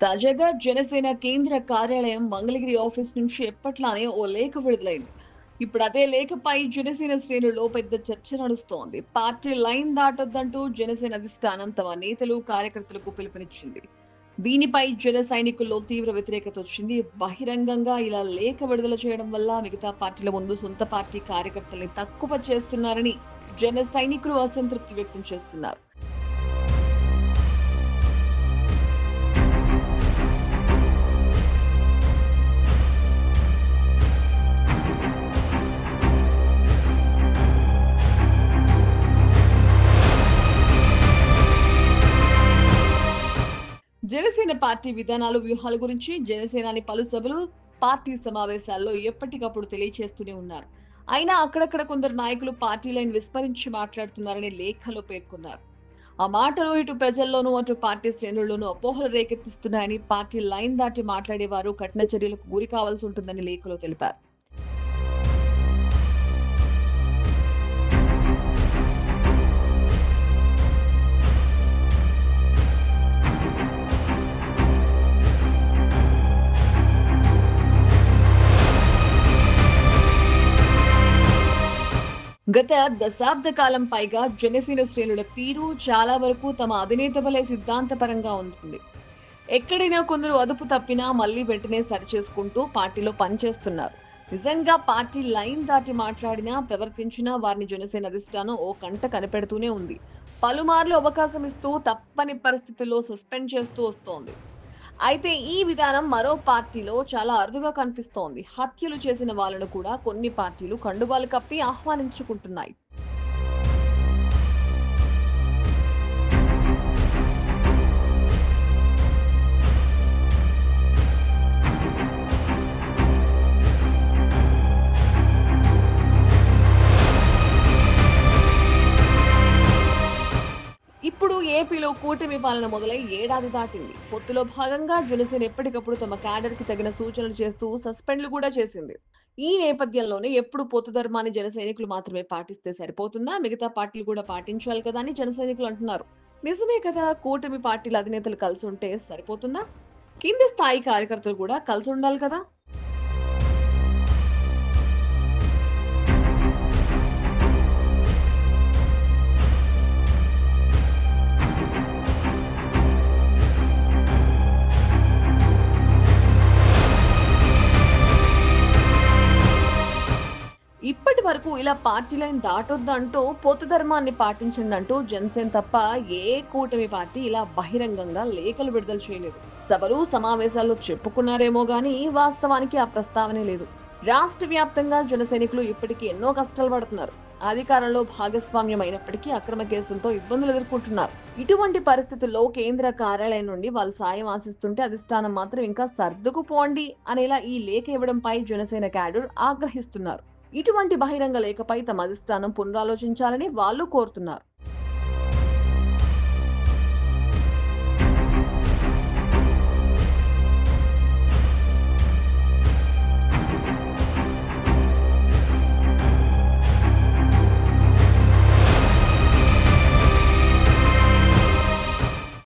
తాజాగా జనసేన కేంద్ర కార్యాలయం మంగళగిరి ఆఫీస్ నుంచి ఎప్పట్లానే ఓ లేఖ విడుదలైంది. ఇప్పుడు అదే లేఖపై జనసేన శ్రేణుల్లో పెద్ద చర్చ నడుస్తోంది. పార్టీ లైన్ దాటొద్దంటూ జనసేన అధిష్టానం తమ నేతలు, కార్యకర్తలకు పిలుపునిచ్చింది. దీనిపై జన సైనికుల్లో తీవ్ర వ్యతిరేకత వచ్చింది. బహిరంగంగా ఇలా లేఖ విడుదల చేయడం వల్ల మిగతా పార్టీల ముందు సొంత పార్టీ కార్యకర్తల్ని తక్కువ చేస్తున్నారని జన సైనికులు అసంతృప్తి వ్యక్తం చేస్తున్నారు. జనసేన పార్టీ విధానాలు, వ్యూహాల గురించి జనసేనాని పలు సభలు, పార్టీ సమావేశాల్లో ఎప్పటికప్పుడు తెలియచేస్తూనే ఉన్నారు. అయినా అక్కడక్కడ కొందరు నాయకులు పార్టీ లైన్ విస్మరించి మాట్లాడుతున్నారని లేఖలో పేర్కొన్నారు. ఆ మాటలు ఇటు ప్రజల్లోనూ, అటు పార్టీ శ్రేణుల్లోనూ అపోహలు రేకెత్తిస్తున్నాయని, పార్టీ లైన్ దాటి మాట్లాడేవారు కఠిన చర్యలకు గురి కావాల్సి ఉంటుందని లేఖలో తెలిపారు. గత దశాబ్ద కాలం పైగా జనసేన శ్రేణుల తీరు చాలా వరకు తమ అధినేత వలె సిద్ధాంతపరంగా ఉంటుంది. ఎక్కడైనా కొందరు అదుపు తప్పినా మళ్ళీ వెంటనే సరిచేసుకుంటూ పార్టీలో పనిచేస్తున్నారు. నిజంగా పార్టీ లైన్ దాటి మాట్లాడినా, ప్రవర్తించినా వారిని జనసేన అధిష్టానం ఓ కంట కనిపెడుతూనే ఉంది. పలుమార్లు అవకాశం ఇస్తూ తప్పని పరిస్థితుల్లో సస్పెండ్ చేస్తూ వస్తోంది. అయితే ఈ విధానం మరో పార్టీలో చాలా అరుదుగా కనిపిస్తోంది. హత్యలు చేసిన వాళ్ళను కూడా కొన్ని పార్టీలు కండువాలు కప్పి ఆహ్వానించుకుంటున్నాయి. ఇప్పుడు ఏపీలో కూటమి పాలన మొదలై ఏడాది దాటింది. పొత్తులో భాగంగా జనసేన ఎప్పటికప్పుడు తమ క్యాడర్ కి తగిన సూచనలు చేస్తూ సస్పెండ్లు కూడా చేసింది. ఈ నేపథ్యంలోనే ఎప్పుడు పొత్తు ధర్మాన్ని జన సైనికులు మాత్రమే పాటిస్తే సరిపోతుందా? మిగతా పార్టీలు కూడా పాటించాలి కదా అని జన సైనికులు అంటున్నారు. నిజమే కదా, కూటమి పార్టీల అధినేతలు కలిసి ఉంటే సరిపోతుందా? కింది స్థాయి కార్యకర్తలు కూడా కలిసి ఉండాలి కదా. ఇప్పటి వరకు ఇలా పార్టీ లైన్ దాటొద్దంటూ పొత్తు ధర్మాన్ని పాటించండంటూ జనసేన తప్ప ఏ కూటమి పార్టీ ఇలా బహిరంగంగా లేఖలు విడుదల చేయలేదు. సభలు, సమావేశాల్లో చెప్పుకున్నారేమో గానీ వాస్తవానికి ఆ ప్రస్తావనే లేదు. రాష్ట్ర వ్యాప్తంగా జన సైనికులు ఇప్పటికీ ఎన్నో కష్టాలు పడుతున్నారు. అధికారంలో భాగస్వామ్యం అయినప్పటికీ అక్రమ కేసులతో ఇబ్బందులు ఎదుర్కొంటున్నారు. ఇటువంటి పరిస్థితుల్లో కేంద్ర కార్యాలయం నుండి వాళ్ళు సాయం ఆశిస్తుంటే అధిష్టానం మాత్రం ఇంకా సర్దుకుపోండి అనేలా ఈ లేఖ ఇవ్వడంపై జనసేన క్యాడర్ ఆగ్రహిస్తున్నారు. ఇటువంటి బహిరంగ లేఖపై తమ అధిష్టానం పునరాలోచించాలని వాళ్ళు కోరుతున్నారు.